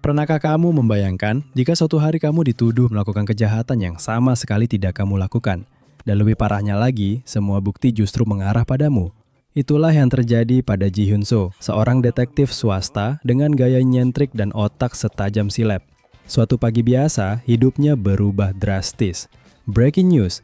Pernahkah kamu membayangkan jika suatu hari kamu dituduh melakukan kejahatan yang sama sekali tidak kamu lakukan? Dan lebih parahnya lagi, semua bukti justru mengarah padamu. Itulah yang terjadi pada Ji Hyun Soo, seorang detektif swasta dengan gaya nyentrik dan otak setajam silet. Suatu pagi biasa, hidupnya berubah drastis. Breaking news,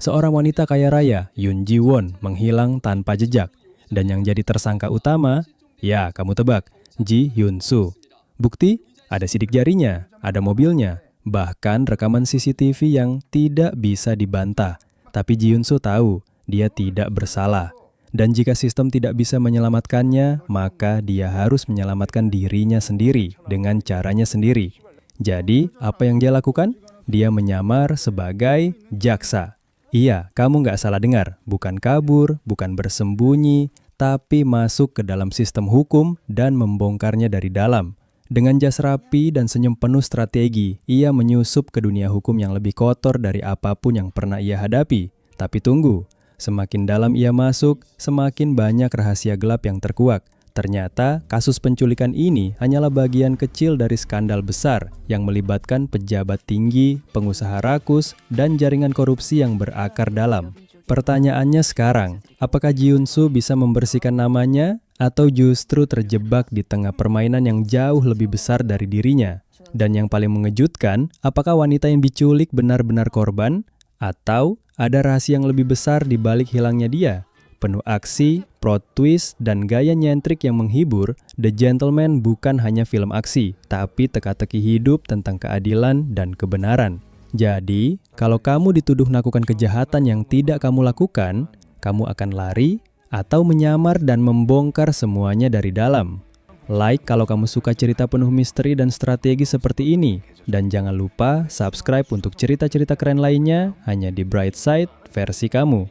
seorang wanita kaya raya, Yoon Ji Won, menghilang tanpa jejak. Dan yang jadi tersangka utama, ya kamu tebak, Ji Hyun Soo. Bukti? Ada sidik jarinya, ada mobilnya, bahkan rekaman CCTV yang tidak bisa dibantah. Tapi Ji Hyun Soo tahu, dia tidak bersalah. Dan jika sistem tidak bisa menyelamatkannya, maka dia harus menyelamatkan dirinya sendiri dengan caranya sendiri. Jadi, apa yang dia lakukan? Dia menyamar sebagai jaksa. Iya, kamu nggak salah dengar. Bukan kabur, bukan bersembunyi, tapi masuk ke dalam sistem hukum dan membongkarnya dari dalam. Dengan jas rapi dan senyum penuh strategi, ia menyusup ke dunia hukum yang lebih kotor dari apapun yang pernah ia hadapi. Tapi tunggu, semakin dalam ia masuk, semakin banyak rahasia gelap yang terkuak. Ternyata, kasus penculikan ini hanyalah bagian kecil dari skandal besar yang melibatkan pejabat tinggi, pengusaha rakus, dan jaringan korupsi yang berakar dalam. Pertanyaannya sekarang, apakah Ji Hyun Soo bisa membersihkan namanya? Atau justru terjebak di tengah permainan yang jauh lebih besar dari dirinya? Dan yang paling mengejutkan, apakah wanita yang diculik benar-benar korban? Atau ada rahasia yang lebih besar di balik hilangnya dia? Penuh aksi, plot twist, dan gaya nyentrik yang menghibur, The Gentleman bukan hanya film aksi, tapi teka-teki hidup tentang keadilan dan kebenaran. Jadi, kalau kamu dituduh melakukan kejahatan yang tidak kamu lakukan, kamu akan lari, atau menyamar dan membongkar semuanya dari dalam. Like kalau kamu suka cerita penuh misteri dan strategi seperti ini. Dan jangan lupa subscribe untuk cerita-cerita keren lainnya hanya di Bright Side versi kamu.